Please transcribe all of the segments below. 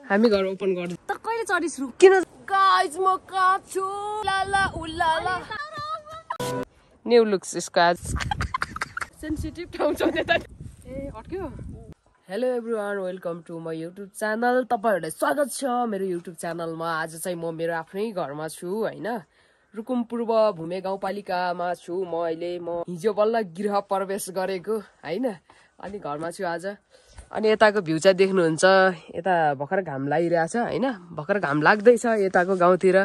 हामी घर ओपन गर्दै त कहिले चढिस रु किन गाइस म कहाँ छु लाला उलाला न्यू लुक्स स्क्वाच सेन्सिटिभ ठाउँ छ त्यता ए अट्क्यो hello everyone welcome to my YouTube channel तपाईहरुलाई स्वागत छ मेरो युट्युब च्यानलमा आज चाहिँ म मेरो आफ्नै घरमा छु हैन रुकुम पूर्व भूमे गाउँपालिकामा छु म अहिले हिजो बल्ल गृह प्रवेश गरेको हैन अनि घरमा छु आज अनि यताको भ्यू चाहिँ देख्नुहुन्छ यता भर्खर घाम लागिरहेछ हैन भर्खर घाम लाग्दैछ यताको गाउँतिर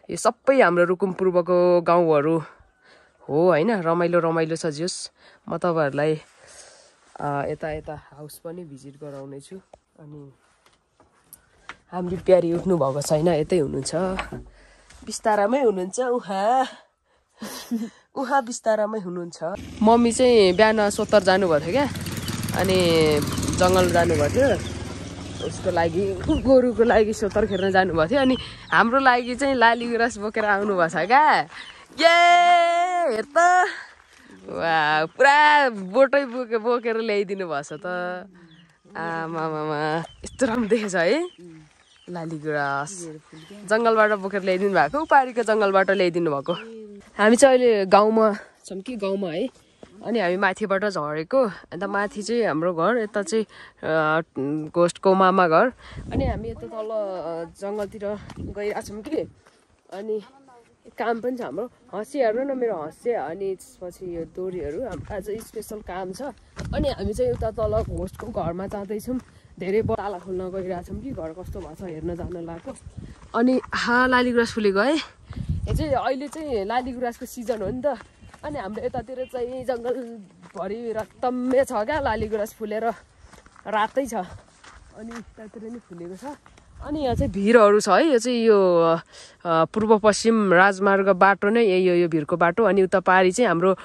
यो सबै हाम्रो रुकुम पूर्वको गाउँहरु हो हैन रमाइलो रमाइलो छ जस म तपाईहरुलाई यता यता हाउस पनि भिजिट गराउने छु अनि हाम्रो प्यारी उठ्नु भएको छैन यतै हुनुहुन्छ बिस्तारामै हुनुहुन्छ उहाँ बिस्तारामै हुनुहुन्छ मम्मी चाहिँ बिहान सोतर जानु भएको थियो क्या अनि जंगल जानु भएको थियो उसको लागि गोरुको लागि सोतर खेर्न जानु भएको थियो अनि हाम्रो लागि चाहिँ लाली गुराँस बोकेर आउनु भएको छ क्या ये हेर त वाह पुरा बोटै बोकेर ल्याइदिनु भएछ त आमामामा यस्तो राम्रो देखेछ है लाली गुराँस जंगलबाट बोकेर ल्याइदिनु भएको पारीको जंगलबाट ल्याइदिनु भएको हामी चाहिँ अहिले गाउँमा छौँ कि गाउँमा है अनि हामी माथिबाट झरेको अन्त माथि चाहिँ हाम्रो घर यता चाहिँ घोस्टको मामा घर अनि हामी यता तल जंगलतिर गइरहेछौँ कि अनि काम पनि छ हाम्रो हँसियाहरू न मेरो हँसिया अनि त्यसपछि यो दोरीहरू आज स्पेसल काम छ अनि हामी चाहिँ उता तल घोस्टको घरमा जाँदैछौँ धेरै ताला खोल्न गइरहेछौँ कि घर कस्तो भएको छ हेर्न जान लागेको अनि लाली गुराँस फुलेको है यो चाहिँ अहिले चाहिँ लाली गुराँसको सिजन हो नि त अनि हाम्रो यतातिर चाहिँ जङ्गलभरि रक्तम्य छ क्या लाली गुराँस फुलेर रातै छ अनि यतातिर नि फुलेको छ अनि यहाँ चाहिँ भिरहरू छ है यो चाहिँ यो पूर्व पश्चिम राजमार्ग बाटो नै यो भिरको बाटो अनि उता पारी चाहिँ हाम्रो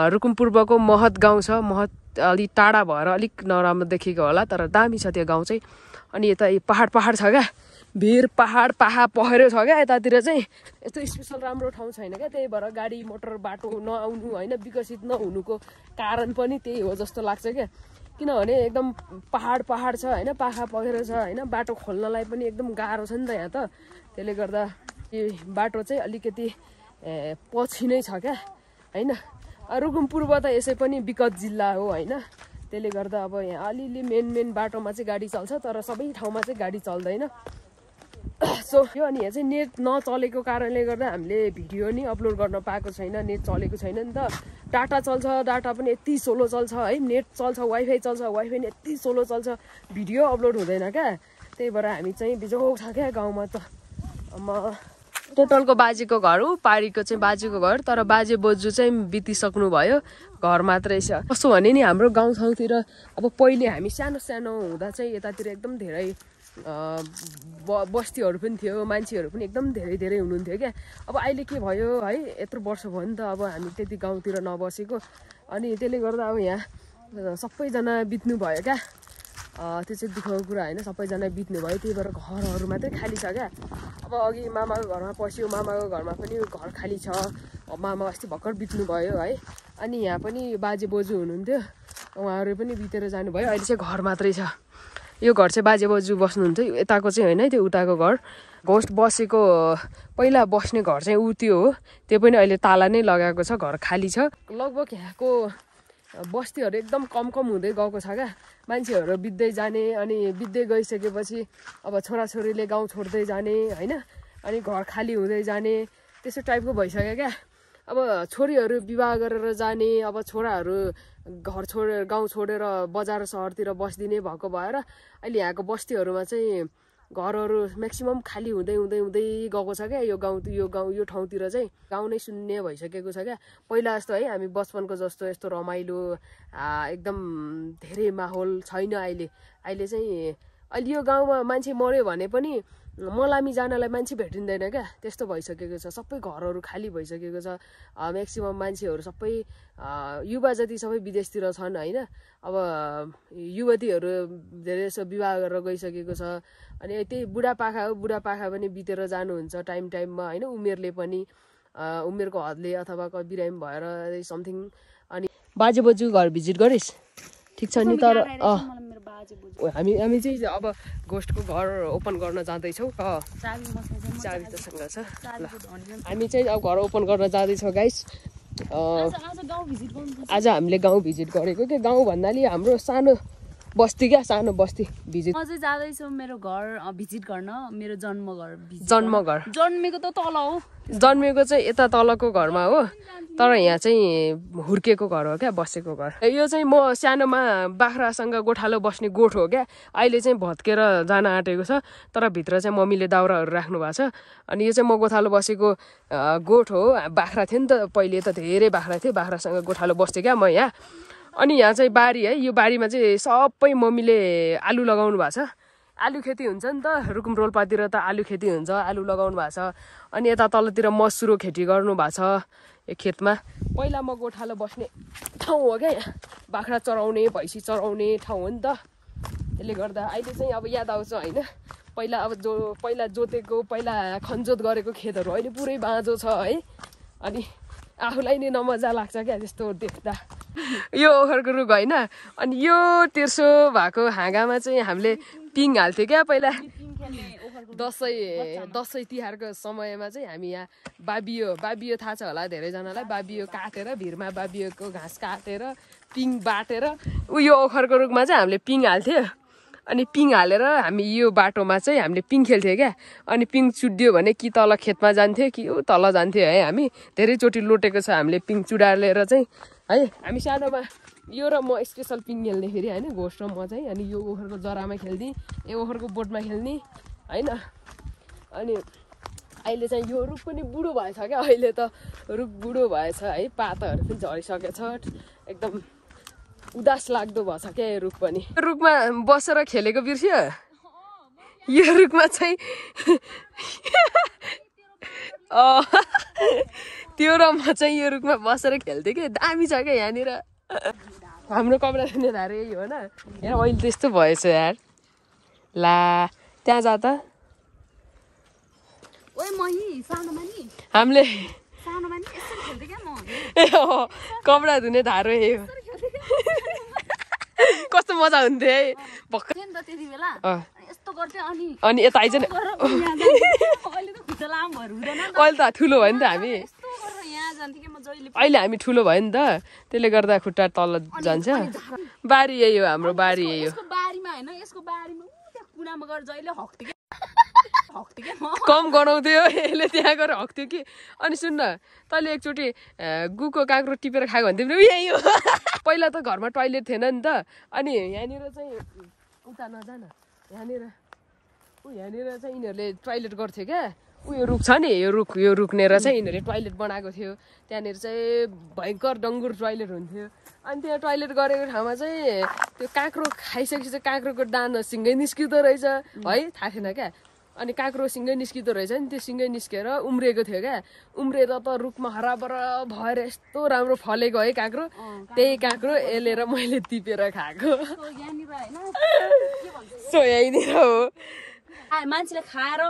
रुकुम पूर्वको महत गाउँ छ महत अलिक टाढा भएर अलिक नराम्रो देखेको होला तर दामी छ त्यो गाउँ चाहिँ अनि यता पहाड छ क्या भिर पहाड पहिरो छ क्या यतातिर चाहिँ यस्तो स्पेसल राम्रो ठाउँ छैन क्या त्यही भएर गाडी मोटर बाटो नआउनु होइन विकसित नहुनुको कारण पनि त्यही हो जस्तो लाग्छ क्या किनभने एकदम पहाड छ होइन पाखा पहिरो छ होइन बाटो खोल्नलाई पनि एकदम गाह्रो छ नि त यहाँ त त्यसले गर्दा यो बाटो चाहिँ अलिकति पछि नै छ क्या होइन रुकुम पूर्व त यसै पनि विकट जिल्ला हो होइन त्यसले गर्दा अब यहाँ अलिअलि मेन बाटोमा चाहिँ गाडी चल्छ तर सबै ठाउँमा चाहिँ गाडी चल्दैन सो यो अनि यहाँ चाहिँ नेट नचलेको कारणले गर्दा हामीले भिडियो नि अपलोड गर्न पाएको छैन नेट चलेको छैन नि त डाटा चल्छ डाटा पनि यति स्लो चल्छ है नेट चल्छ वाइफाई चल्छ वाइफाई नि यति स्लो चल्छ भिडियो अपलोड हुँदैन क्या त्यही भएर हामी चाहिँ बिजोग छ क्या गाउँमा त टोटलको बाजेको घर हो पारीको चाहिँ बाजेको घर तर बाजे बोजू चाहिँ बितिसक्नु भयो घर मात्रै छ कस्तो भने नि हाम्रो गाउँठाउँतिर अब पहिले हामी सानो हुँदा चाहिँ यतातिर एकदम धेरै बस्तीहरू पनि थियो मान्छेहरू पनि एकदम धेरै हुनुहुन्थ्यो क्या अब अहिले के भयो है यत्रो वर्ष भयो नि त अब हामी त्यति गाउँतिर नबसेको अनि त्यसले गर्दा अब यहाँ सबैजना बित्नु भयो क्या त्यो चाहिँ दुःखको कुरा होइन सबैजना बित्नु भयो त्यही भएर घरहरू मात्रै खाली छ क्या अब अघि मामाको घरमा पस्यो मामाको घरमा पनि घर खाली छ मामा अस्ति भर्खर बित्नु भयो है अनि यहाँ पनि बाजे बोजू हुनुहुन्थ्यो उहाँहरू पनि बितेर जानुभयो अहिले चाहिँ घर मात्रै छ यो घर चाहिँ बाजे बोजू बस्नुहुन्थ्यो यताको चाहिँ होइन त्यो उताको घर घोस्ट बसेको पहिला बस्ने घर चाहिँ ऊ त्यो हो त्यो पनि अहिले ताला नै लगाएको छ घर खाली छ लगभग यहाँको बस्तीहरू एकदम कम हुँदै गएको छ क्या मान्छेहरू बित्दै जाने अनि बित्दै गइसकेपछि अब छोराछोरीले गाउँ छोड्दै जाने होइन अनि घर खाली हुँदै जाने त्यस्तो टाइपको भइसक्यो क्या अब छोरीहरू विवाह गरेर जाने अब छोराहरू घर छोडेर गाउँ छोडेर बजार सहरतिर बस्दिने भएको भएर अहिले यहाँको बस्तीहरूमा चाहिँ घरहरू म्याक्सिमम खाली हुँदै गएको छ क्या यो ठाउँतिर चाहिँ गाउँ नै शून्य भइसकेको छ क्या पहिला जस्तो है हामी बचपनको जस्तो यस्तो रमाइलो एकदम धेरै माहौल छैन अहिले चाहिँ अहिले यो गाउँमा मान्छे मर्यो भने पनि मलामी जानलाई मान्छे भेटिँदैन क्या त्यस्तो भइसकेको छ सबै घरहरू खाली भइसकेको छ म्याक्सिमम मान्छेहरू सबै युवा जति सबै विदेशतिर छन् होइन अब युवतीहरू धेरै जसो विवाह गरेर गइसकेको छ अनि त्यही बुढापाखा पनि बितेर जानुहुन्छ टाइममा होइन उमेरले पनि उमेरको हदले अथवा बिरामी भएर समथिङ अनि बाजे बोजू घर भिजिट गरिस् ठीक छ नि तर हामी चाहिँ अब घोस्टको घर ओपन गर्न जाँदैछौँ। चाबी तसँग छ ल हामी चाहिँ अब घर ओपन गर्न जाँदैछौँ गाइस। आज हामीले गाउँ भिजिट गरेको के गाउँ भन्नाले हाम्रो सानो बस्ती क्या सानो बस्ती भिजिट। म चाहिँ जाँदैछु मेरो घर भिजिट गर्न मेरो जन्मघर जन्मेको त तल हो जन्मेको चाहिँ यता तलको घरमा हो तर यहाँ चाहिँ हुर्केको घर हो क्या बसेको घर। यो चाहिँ म सानोमा बाख्रासँग गोठालो बस्ने गोठ हो क्या अहिले चाहिँ भत्केर जान आँटेको छ तर भित्र चाहिँ मम्मीले दाउराहरू राख्नु भएको छ। अनि यो चाहिँ म गोठालो बसेको गोठ हो बाख्रा थियो नि त पहिले त धेरै बाख्रा थियो बाख्रासँग गोठालो बस्थेँ क्या म यहाँ। अनि यहाँ चाहिँ बारी है यो बारीमा चाहिँ सबै मम्मीले आलु लगाउनु भएको छ आलु खेती हुन्छ नि त रुकुम रोल्पातिर त आलु खेती हुन्छ आलु लगाउनु भएको छ। अनि यता तलतिर मसुरो खेती गर्नु भएको छ यो खेतमा। पहिला म गोठालो बस्ने ठाउँ हो क्या यहाँ बाख्रा चराउने भैँसी चराउने ठाउँ हो नि त त्यसले गर्दा अहिले चाहिँ अब याद आउँछ होइन पहिला अब पहिला जोतेको पहिला खनजोत गरेको खेतहरू अहिले पुरै बाँझो छ है। अनि आफूलाई नै नमजा लाग्छ क्या त्यस्तो देख्दा। यो ओखरको रुख होइन अनि यो तेर्सो भएको हाँगामा चाहिँ हामीले पिङ हाल्थ्यो क्या पहिला दसैँ तिहारको समयमा चाहिँ हामी यहाँ बाबियो थाहा छ होला धेरैजनालाई बाबियो काटेर भिरमा बाबियोको घाँस काटेर पिङ बाटेर यो ओखरको रुखमा चाहिँ हामीले पिङ हाल्थ्यो। अनि पिङ हालेर हामी यो बाटोमा चाहिँ हामीले पिङ खेल्थ्यौँ क्या। अनि पिङ चुड्यो भने कि तल खेतमा जान्थ्यो कि तल जान्थ्यो है। हामी धेरैचोटि लोटेको छ हामीले पिङ चुडालेर चाहिँ है। हामी सानोमा यो र म स्पेसल पिङ खेल्ने फेरि होइन घोस्ट र म चाहिँ। अनि यो ओखरको जरामा खेल्ने यो ओखरको बोटमा खेल्ने होइन। अनि अहिले चाहिँ यो रुख पनि बुढो भएछ क्या अहिले त रुख बुढो भएछ है पातहरू पनि झरिसकेछ एकदम उदास लाग्दो भएछ क्या यो रुख पनि। रुखमा बसेर खेलेको बिर्स्यो यो रुखमा चाहिँ त्यो र म चाहिँ यो रुखमा बसेर खेल्थेँ कि दामी छ क्या यहाँनिर हाम्रो कपडा धुने धार यही हो न यहाँ अहिले त्यस्तो भएछ यार। ला त्यहाँ जा त हामीले कपडा धुने धारो यही हो कस्तो मजा हुन्थ्यो है भर्खर अनि यता आइज नि अहिले त ठुलो भयो नि त हामी अहिले हामी ठुलो भयो नि त त्यसले गर्दा खुट्टा तल जान्छ। बारी यही हो हाम्रो बारी यही हो कम गनाउँथ्यो यसले त्यहाँ गएर हक्थ्यो कि। अनि सुन्न तैँले एकचोटि गुको काँक्रो टिपेर खाएको भन्थ्यो भने यही हो पहिला त घरमा टोइलेट थिएन नि त। अनि यहाँनिर चाहिँ उता नजान यहाँनिर चाहिँ यिनीहरूले टोइलेट गर्थ्यो क्या। उयो रुख छ नि यो रुखनेर चाहिँ यिनीहरूले टोइलेट बनाएको थियो त्यहाँनिर चाहिँ भयङ्कर डङ्गुर टोइलेट हुन्थ्यो। अनि त्यहाँ टोइलेट गरेको ठाउँमा चाहिँ त्यो काँक्रो खाइसकेपछि चाहिँ काँक्रोको दाना सिँगै निस्किँदो रहेछ है थाहा थिएन क्या। अनि काँक्रो सिँगै निस्किँदो रहेछ नि त्यो सिँगै निस्केर उम्रेको थियो क्या। उम्रेर त रुखमा हराबरा भएर यस्तो राम्रो फलेको है काँक्रो त्यही काँक्रो एलेर मैले टिपेर खाएको सो यहीँनिर हो मान्छेले खाएर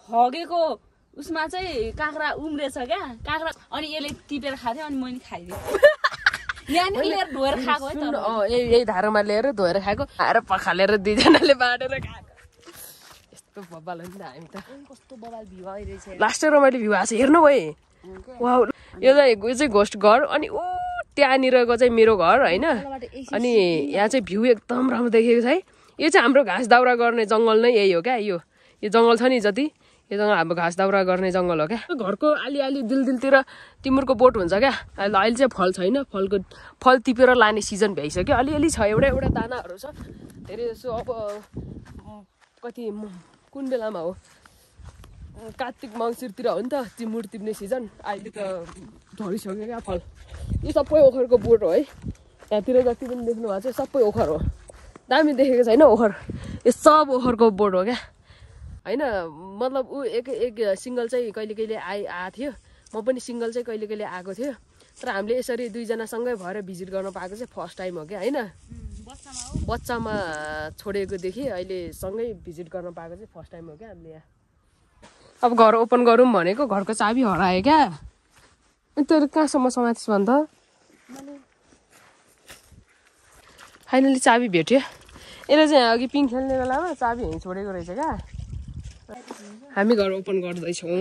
हगेको उसमा चाहिँ काँक्रा उम्रेछ क्या काँक्रा अनि यसले टिपेर खाथ्यो अनि मैले खाइदिएँ यही धारोमा लिएर धोएर खाएको आएर पखालेर दुईजनाले बाँडेर खाएको यस्तो बबाल हो नि त हामी त कस्तो बबाल भ्यू आइरहेछ लास्ट रमाइलो भ्यू आएको छ हेर्नु है वाउ यो चाहिँ घोस्ट घर। अनि ऊ त्यहाँनिरको चाहिँ मेरो घर होइन। अनि यहाँ चाहिँ भ्यू एकदम राम्रो देखेको छ है। यो चाहिँ हाम्रो घाँस दाउरा गर्ने जङ्गल नै यही हो क्या यो जङ्गल छ नि जति यो जङ्गल हाम्रो घाँस दाउरा गर्ने जङ्गल हो क्या। घरको अलिअलि दिलतिर तिमुरको बोट हुन्छ क्या। अहिले चाहिँ फल छैन फल टिपेर लाने सिजन भइसक्यो अलिअलि छ एउटा दानाहरू छ धेरै जसो। अब कति कुन बेलामा हो कार्तिक मङ्सिरतिर हो नि त तिमुर टिप्ने सिजन अहिले त झरिसक्यो क्या फल। यो सबै ओखरको बोट हो है यहाँतिर जति पनि देख्नु भएको छ सबै ओखर हो दामी देखेको छैन ओखर यो सब ओखरको बोट हो क्या होइन। मतलब ऊ एक सिङ्गल चाहिँ कहिले आएको थियो म पनि सिङ्गल चाहिँ कहिले आएको थियो तर हामीले यसरी दुईजनासँगै भएर भिजिट गर्न पाएको चाहिँ फर्स्ट टाइम हो क्या होइन। बच्चामा छोडेकोदेखि अहिले सँगै भिजिट गर्न पाएको चाहिँ फर्स्ट टाइम हो क्या हामीले यहाँ। अब घर ओपन गरौँ भनेको घरको चाबी हरायो क्या। त्यो कहाँसम्म समातिस भन्छ फाइनली चाबी भेट्यो यसले चाहिँ अघि पिङ खेल्ने बेलामा चाबी यहीँ छोडेको रहेछ क्या हामी घर ओपन गर्दैछौँ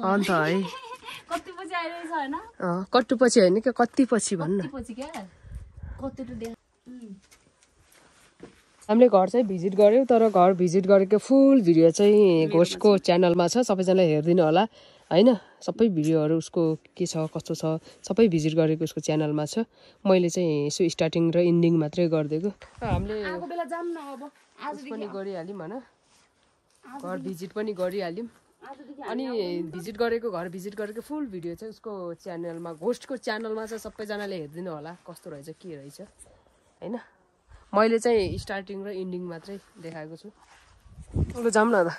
अन्त है कति पछि आइरहेछ हैन कट्टु पछि होइन क्या कति पछि भन्नु पछि क्या कति त देख हामीले घर चाहिँ भिजिट गऱ्यौँ तर घर भिजिट गरेको फुल भिडियो चाहिँ घोषको च्यानलमा छ सबैजनाले हेरिदिनु होला होइन सबै भिडियोहरू उसको के छ कस्तो छ सबै भिजिट गरेको उसको च्यानलमा छ मैले चाहिँ यसो स्टार्टिङ र इन्डिङ मात्रै गरिदिएको हामीले आको बेला जाम न अब आज पनि गरिहाल्यौँ होइन घर भिजिट पनि गरिहाल्यौँ अनि भिजिट गरेको फुल भिडियो चाहिँ उसको च्यानलमा घोस्टको च्यानलमा चाहिँ सबैजनाले हेरिदिनु होला कस्तो रहेछ के रहेछ होइन मैले चाहिँ स्टार्टिङ र इन्डिङ मात्रै देखाएको छु ल जाऊँ न त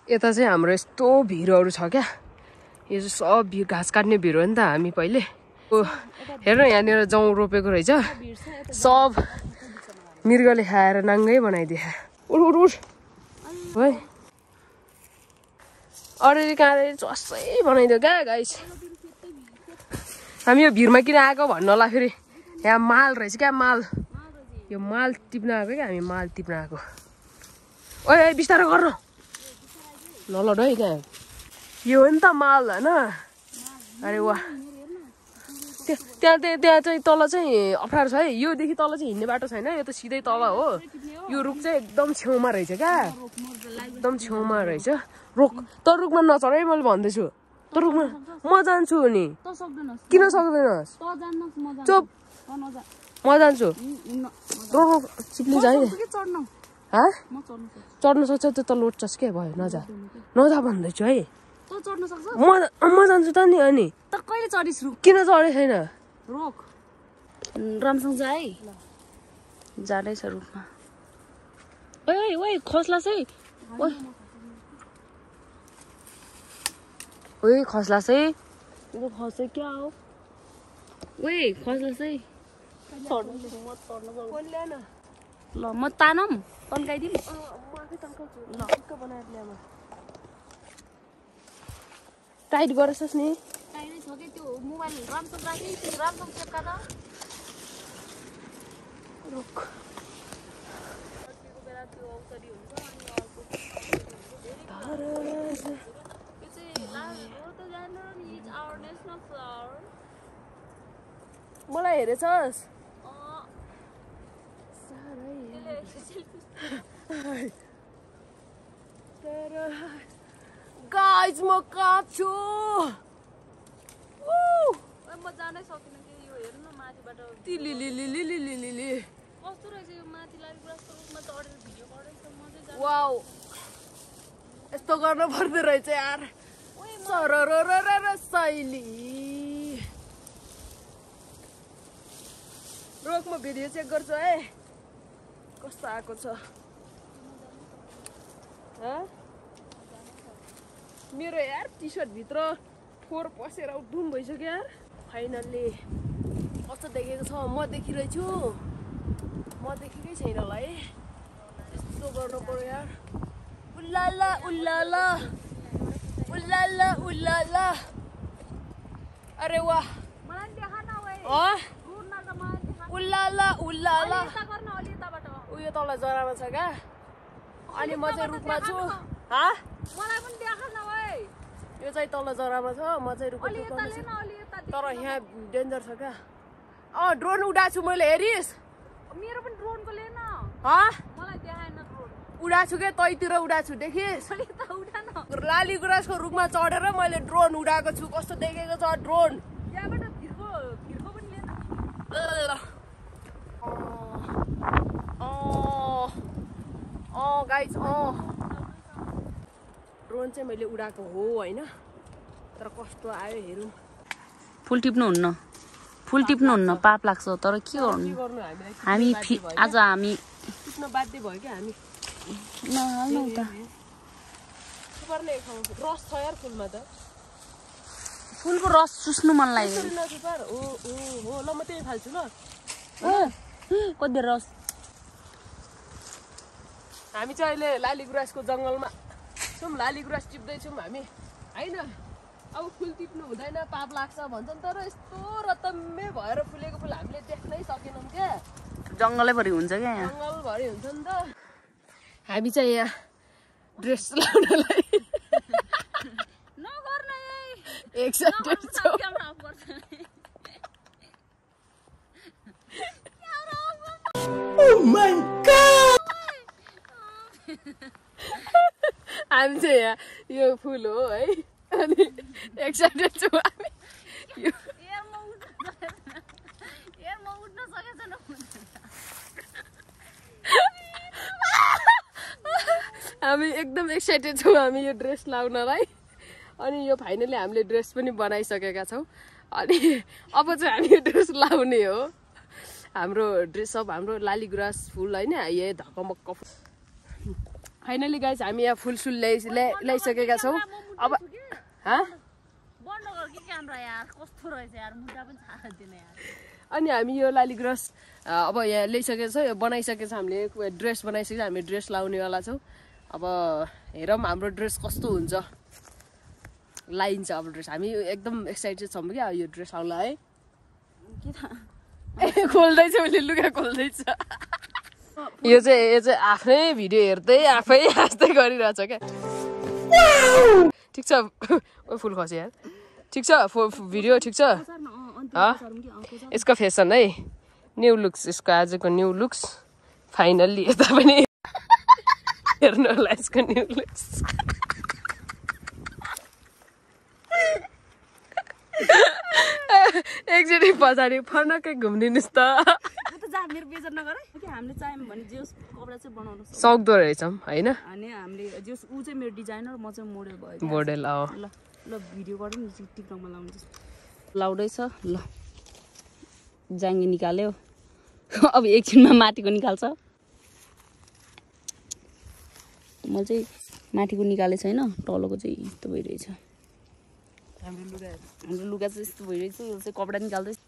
यता चाहिँ हाम्रो यस्तो भिरहरू छ क्या यो चाहिँ सब भिर घाँस काट्ने भिर हो नि त हामी पहिले हेर यहाँनिर जौँ रोपेको रहेछ सब मृगले खाएर नाङ्गै बनाइदिए उठ उठ उठ है अरूले कहाँ चस्सै बनाइदियो क्या गाइस हामी यो भिरमा किन आएको भन्नु होला फेरि यहाँ माल रहेछ क्या माल यो माल टिप्न आएको क्या हामी माल टिप्न आएको ओए बिस्तारो गर्नु नलड है त्यहाँ यो हो नि त माल होइन अरे वाह त्यहाँ चाहिँ तल चाहिँ अप्ठ्यारो छ है योदेखि तल चाहिँ हिँड्ने बाटो छैन यो त सिधै तल हो यो रुख चाहिँ एकदम छेउमा रहेछ क्या एकदम छेउमा रहेछ रुख त रुखमा नचढ है मैले भन्दैछु त रुखमा म जान्छु नि किन सक्दैनस् चुप म जान्छु रोक चिप्ली जाइ चढ्नु सक्छ त्यो त लोट्छस् के भयो नजा भन्दैछु है म जान्छु त नि अनि त कहिले चढिस रुख किन चढे छैन रोक रामसँग जा है जाँदैछ रुखमा ओइ ओइ खस्लास है ओइ खस्लास है यो खसे क्या हो ओइ खस्लास है ल म तानम तन्काइदिनु टाइट गरेछस् नि टाइटै छ कि त्यो मोबाइल रामसँग राखि रामसँग चेप्का त रुख मलाई हेरेछस् गाइज म काप्छु म जानै सकिनँ कि यो हेर्नु न माथिबाट लिली कस्तो रहेछ यो माथि लालीगुराँसको रुखमा चढेर भिडियो गर्दैछ म चाहिँ वाउ यस्तो गर्नु पर्दो रहेछ यार सररररर शैली रोक म भिडियो चेक गर्छु है कस्तो आएको छ मेरो यार टी सर्ट भित्र फोहोर पसेर उठुम भइसक्यो यार फाइनल्ली कस्तो देखेको छ म देखिरहेछु म देखेकै छैन होला है यस्तो गर्नु पर्यो यार उल्लाला उल्लाला उल्लाला उल्लाला अरे वाह मलाई देखा न ओइ उल्लाला उल्लाला गर्न अलि यताबाट उयो तल जरामा छ क्या अनि म चाहिँ रुखमा छु मलाई पनि देखा न ओइ यो चाहिँ तल जरामा छ म चाहिँ रुखमा छु तर यहाँ डेन्जर छ क्या ड्रोन उडाछु मैले हेरिस् मेरो पनि ड्रोनको लेन मलाई देखाएन ड्रोन उडाछु के तैतिर उडाछु देखिस् त उडा न लाली गुराँसको रुखमा चढेर मैले ड्रोन उडाएको छु कस्तो देखेको छ ड्रोन यहाँबाट भिरको पनि लेन गाइज ड्रोन चाहिँ मैले उडाएको हो होइन तर कस्तो आयो हेरौँ फुल टिप्नुहुन्न पाप लाग्छ तर के गर्नु हामी आज हामी टिप्न बाध्य भयो क्या हामी नहाल्नु त रस छ यार फुलमा त फुलको रस चुस्नु मन लाग्यो हो ल म त्यही फाल्छु ल कति रस हामी चाहिँ अहिले लाली गुराँसको जङ्गलमा छौँ लाली गुराँस टिप्दैछौँ हामी होइन अब फुल टिप्नु हुँदैन पाप लाग्छ भन्छन् तर यस्तो रतम्मे भएर फुलेको फुल हामीले देख्नै सकेनौँ क्या जङ्गलैभरि हुन्छ क्या यहाँ जङ्गलभरि हुन्छ नि त हामी चाहिँ यहाँ ड्रेस लाउनलाई एक्साइटेड छौँ हामी चाहिँ यहाँ यो फुल हो है अनि एक्साइटेड छौँ हामी हामी एकदम एक्साइटेड छौँ हामी यो ड्रेस लाउनलाई अनि यो फाइनली हामीले ड्रेस पनि बनाइसकेका छौँ अनि अब चाहिँ हामी यो ड्रेस लाउने हो हाम्रो ड्रेस सब हाम्रो लालीगुराँस फुल होइन यो धकमक्क फाइनली गाइज हामी यहाँ फुल सुल ल्याइसकेका छौँ अब अनि हामी यो लालीगुराँस अब यहाँ ल्याइसकेको छ यो बनाइसकेको छ हामीले ड्रेस बनाइसकेको छ हामी ड्रेस लाउनेवाला छौँ अब हेरौँ हाम्रो ड्रेस कस्तो हुन्छ लाइन्छ अब ड्रेस हामी एकदम एक्साइटेड छौँ क्या यो ड्रेस आउला है खोल्दैछ उसले लुगा खोल्दैछ यो चाहिँ आफ्नै भिडियो हेर्दै आफै हाँस्दै गरिरहेछ क्या ठिक छ ओ फुल खस्यो यार ठिक छ भिडियो ठिक छ यसको फेसन है न्यू लुक्स यसको आजको न्यू लुक्स फाइनल्ली यता पनि हेर्नु होला यसको न्यू लुक्स एकचोटि पछाडि फर्नकै घुम्दिनुहोस् त मेरो बेजार नगर कि हामीले चाह्यौँ भने जे कपडा चाहिँ बनाउनु सक्दो रहेछौँ होइन अनि हामीले जे ऊ चाहिँ मेरो डिजाइनर म चाहिँ मोडल भयो मोडल ल ल भिडियो गरौँ नि टिकटकमा लाउँदैछ लाउँदैछ ल जाङ्गी निकाल्यो अब एकछिनमा माथिको निकाल्छ म चाहिँ माथिको निकालेको छैन तलको चाहिँ यस्तो भइरहेछ हाम्रो लुगा चाहिँ यस्तो भइरहेछ यो चाहिँ कपडा निकाल्दैछ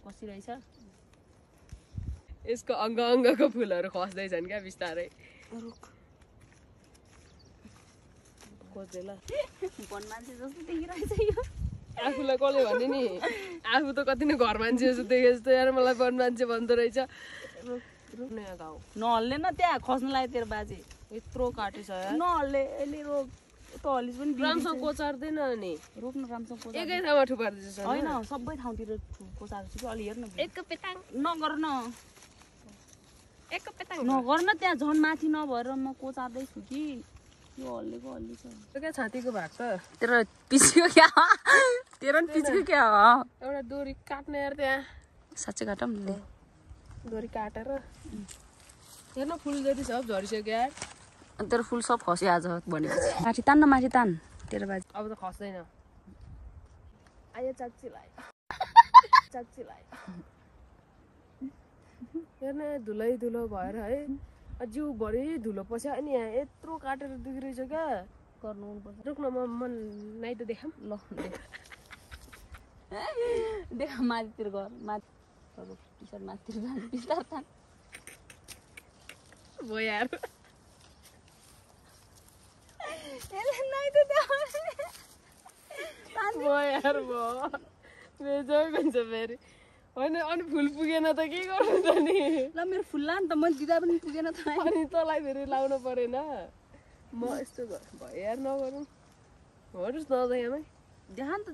कसिरहेछ यसको अङ्ग अङ्गको फुलहरू खस्दैछन् क्या बिस्तारै वन मान्छे जस्तो देखिरहेछ यो आफूलाई कसले भने नि आफू त कति नै घर मान्छे जस्तो देखे जस्तो यार मलाई वन मान्छे भन्दो रहेछ नहल्ने न त्यहाँ खस्न लाग्यो तेरो बाजे यत्रो काटेछ नहल्ले यसले रोक त हलिस पनि राम्रोसँग कोचार्दैन नि रोक्न राम्रोसँग कोचार एकै ठाउँमा ठुपार्दैछ होइन सबै ठाउँतिर कोचारेको छु कि अलि हेर्न एक पेताङ नगर न एक पेताङ नगर न त्यहाँ झन् माथि नभएर म कोचार्दैछु कि यो हल्लेको हल्ली छ क्या छातीको भाग त तेरो पिछको क्या तेरो पिछको क्या हो एउटा डोरी काट्ने यार त्यहाँ साँच्चै काटौँ ले डोरी काटेर हेर्न फुल जति सब झरिसक्यो यार अनि तेरो फुल सब खस्यो आज भनेपछि माथि तान न माथि तान तेरो बाजे अब त खस्दैन आयो चाच्चीलाई हेर्न धुलै धुलो भएर है जिउभरि धुलो पस्यो अनि यहाँ यत्रो काटेर दुखिरहेछ क्या गर्नु मनपर्छ रुक्न म नाइ त देखाम ल देखा माथितिर घर माथि टी सर्ट माथितिर जानु बिस्तार तान भयो यार यार बेजोग हुन्छ फेरि होइन अनि फुल पुगेन त के गर्नु त नि ल मेरो फुल ला नि त मैले दिँदा पनि पुगेन त अनि तँलाई फेरि लाउनु परेन म यस्तो भयो यार नगरौँ हेर्नुहोस् न यहाँमै देखा नि त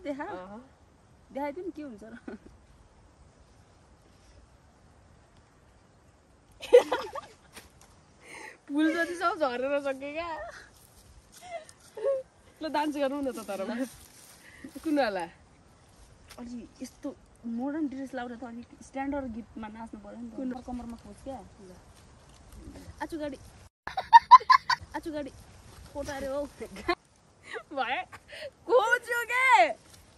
देखाइदियो नि के हुन्छ र फुल जति सब झरेर सक्यो क्या ल डान्स गरौँ न त तर कुनवाला अलि यस्तो मोडर्न ड्रेस लाउँदा त अलिक स्ट्यान्डर्ड गीतमा नाच्नु पर्यो नि त कमरमा खोज क्या आचु गाडी कोटारे हौ भयो खोज्यो के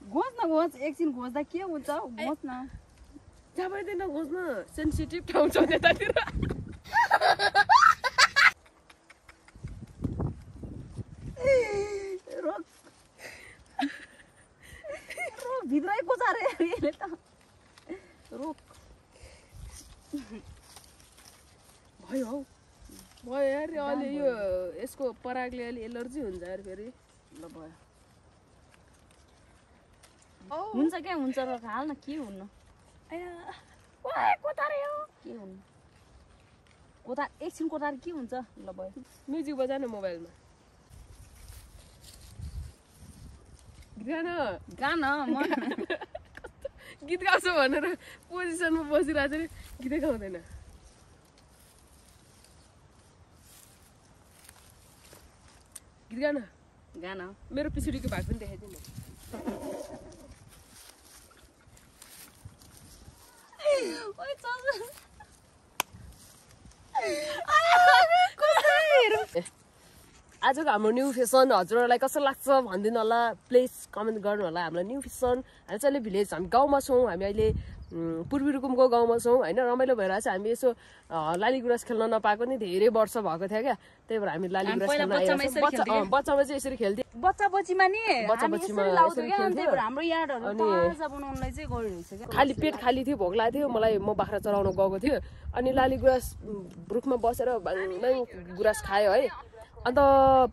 घोज न घोज एकछिन घोज्दा के हुन्छ घोज न जाँदैन खोज्न सेन्सिटिभ ठाउँ छ त्यतातिर रोक भित्रै कोचारे यसले त रोक भयो हौ भयो यार अलि यो यसको परागले अलि एलर्जी हुन्छ यार फेरि ल भयो हुन्छ क्या हुन्छ र हाल न के हुन्न के हुन्न कोता एकछिन कोतार के हुन्छ ल भयो म्युजिक बजा न मोबाइलमा गान म गीत गाउँछु भनेर पोजिसनमा बसिरहेको छ गीतै गाउँदैन गीत गान मेरो पिछुडीको भाग पनि देखाइदिनु आजको हाम्रो न्यू फेसन हजुरहरूलाई कस्तो लाग्छ भनिदिनु होला प्लिज कमेन्ट गर्नु होला हामीलाई न्यू फेसन हामी चाहिँ अहिले भिलेज हामी गाउँमा छौँ हामी अहिले पूर्वी रुकुमको गाउँमा छौँ होइन रमाइलो भइरहेको छ हामी यसो लाली गुराँस खेल्न नपाएको नि धेरै वर्ष भएको थियो क्या त्यही भएर हामी लाली गुराँस खेल्न आइरहेको बच्चामा चाहिँ यसरी खेल्थ्यो खाली पेट खाली थियो भोक लागेको थियो मलाई म बाख्रा चराउन गएको थियो अनि लाली गुराँस रुखमा बसेर गुराँस खायो है अन्त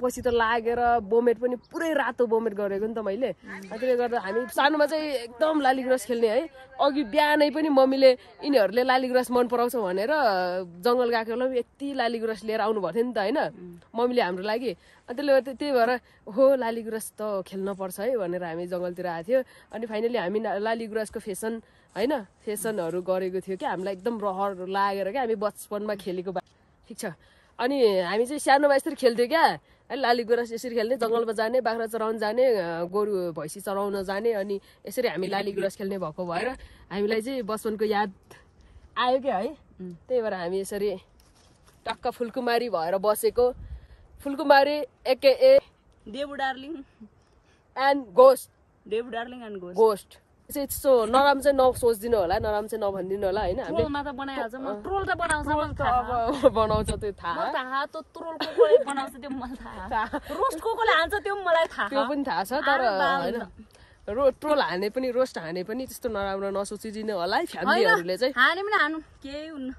पछि त लागेर बोमेट पनि पुरै रातो बोमेट गरेको नि त मैले त्यसले गर्दा हामी सानोमा चाहिँ एकदम लाली गुराँस खेल्ने है अघि बिहानै पनि मम्मीले यिनीहरूले लाली गुराँस मन पराउँछ भनेर जङ्गल गएको बेला यति लाली गुराँस लिएर आउनु भएको थियो नि त होइन मम्मीले हाम्रो लागि अनि त्यसले गर्दा त्यही भएर हो लाली गुराँस त खेल्न पर्छ है भनेर हामी जङ्गलतिर आएको थियो अनि फाइनली हामी लाली गुराँसको फेसन होइन फेसनहरू गरेको थियो क्या हामीलाई एकदम रहर लागेर क्या हामी बचपनमा खेलेको ठिक छ अनि हामी चाहिँ सानोमा यसरी खेल्थ्यौँ क्या है लाली गुराँस यसरी खेल्ने जङ्गलमा जाने बाख्रा चराउन जाने गोरु भैँसी चराउन जाने अनि यसरी हामी लाली गुराँस खेल्ने भएको भएर हामीलाई चाहिँ बचपनको याद आयो क्या है त्यही भएर हामी यसरी टक्क फुलकुमारी भएर बसेको Phoolkumari AKA Devu darling and ghost Devu darling and ghost चाहिँ यस्तो नराम्रो चाहिँ नसोचिदिनु होला नराम्रो चाहिँ नभनिदिनु होला होइन ट्रोलमा त बनाइहाल्छ म ट्रोल त बनाउँछ बनाउँछ त्यो थाहा त्यो ट्रोलको कोले बनाउँछ त्यो मलाई थाहा रोस्ट कोले हान्छ त्यो मलाई थाहा त्यो पनि थाहा छ तर होइन ट्रोल हाने पनि रोस्ट हाने पनि त्यस्तो नराम्रो नसोचिदिनु होला है फ्यामिलीहरूले चाहिँ हाने पनि हानु केही हुन्न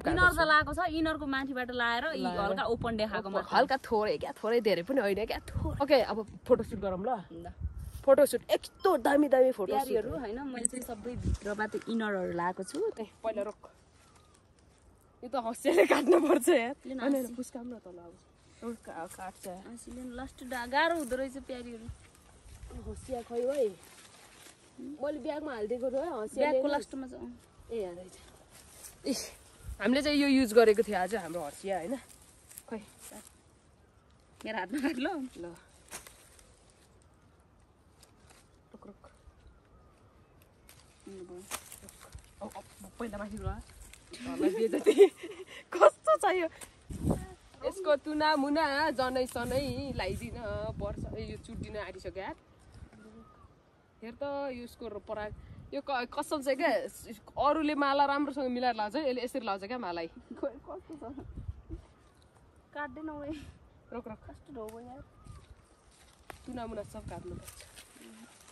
इनर त लगाएको छ इनरको माथिबाट लाएर हल्का ओपन देखाएको हल्का थोरै क्या थोरै धेरै पनि होइन क्या ओके अब फोटोसुट गरौँ ल फोटोसुट यस्तो दामी दामी फोटोहरू होइन मैले चाहिँ सबै भित्रबाट इनरहरू लगाएको छु पहिला रोक यो त हँसियाले काट्नुपर्छ यार पुस्काम न तल अब काट्छ लास्ट गाह्रो हुँदो रहेछ प्यारीहरू हँसिया खै है मैले ब्यागमा हालिदिएको थियो है ब्यागको लास्टमा ए रहेछ हामीले चाहिँ यो युज गरेको थियो आज हाम्रो हँसिया होइन खै मेरो हातमा काट ल पहिला माथि कस्तो छ यो यसको तुना मुना जनै सनै लगाइदिन पर्छ यो चुट्टिन आँटिसक्यो यार हेर त यसको पराग यो कसम छ क्या अरूले माला राम्रोसँग मिलाएर लाउँछ यसले यसरी लाउँछ क्या मालाई कस्तो छ काट्दैन रोक कस्तो हो यार तुना मुना सब काट्नुपर्छ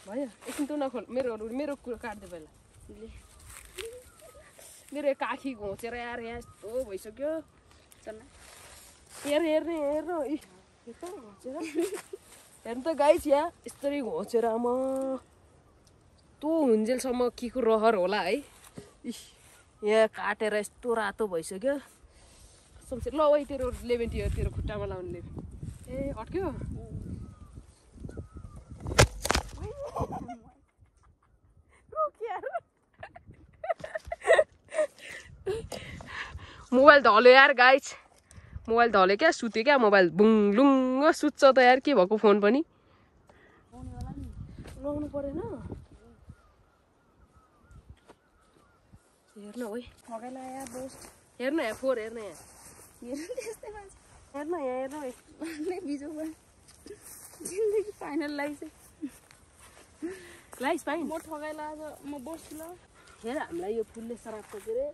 भयो एकछिन तुना खोल मेरो कुरो काट्दै पहिला मेरो काखी घोचेर यार यहाँ यस्तो भइसक्यो हेर्नु घोचेर हेर्नु त गाइस यहाँ यस्तरी घोचेर आमा यस्तो हुन्जेलसम्म के को रहर होला है यहाँ काटेर यस्तो रातो भइसक्यो ल ओइ तेरो लेबेन्टी हो तेरो खुट्टामा लाउने लेबेन ए अट्क्यो मोबाइल धल्यो यार गाइस मोबाइल धल्यो क्या सुत्यो क्या मोबाइल बुङलुङ्ग सुत्छ त यार के भएको फोन पनि लाउनु परेन हेर्न ओइ हेर्न यहाँ फोर हेर्न यहाँ हेर्न जिन्दगी फाइनल लाइस पाइन म ठगाइला आज म बस्छु ल हेर हामीलाई यो फुलले सराप्छ के अरे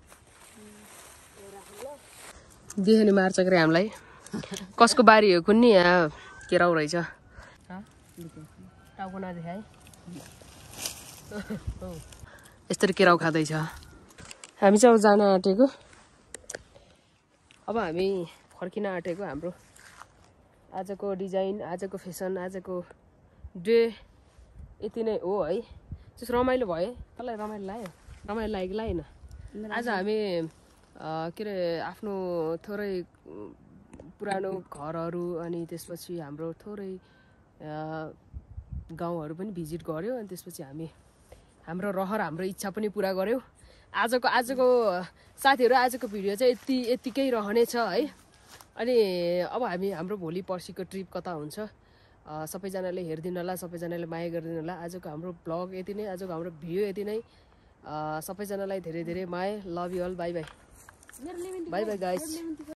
देख्ने मार्छ के अरे हामीलाई कसको बारी हो कुन्नी यहाँ केराउ रहेछ टाउको नदेखाए यसरी केराउ खाँदैछ हामी चाहिँ अब जान आँटेको अब हामी फर्किन आँटेको हाम्रो आजको डिजाइन आजको फेसन आजको डे यति नै हो है त्यस रमाइलो भयो तँलाई रमाइलो लाग्यो रमाइलो लाग्यो कि लागेन आज हामी के अरे आफ्नो थोरै पुरानो घरहरू अनि त्यसपछि हाम्रो थोरै गाउँहरू पनि भिजिट गऱ्यो अनि त्यसपछि हामी हाम्रो रहर हाम्रो इच्छा पनि पुरा गऱ्यौँ आजको साथीहरू आजको भिडियो चाहिँ यतिकै रहनेछ है अनि अब हाम्रो भोलि पर्सिको ट्रिप कता हुन्छ सबैजनाले हेरिदिनु होला सबैजनाले माया गरिदिनु होला आजको हाम्रो ब्लग यति नै आजको हाम्रो भिडियो यति नै सबैजनालाई धेरै धेरै माया love you all bye bye bye bye guys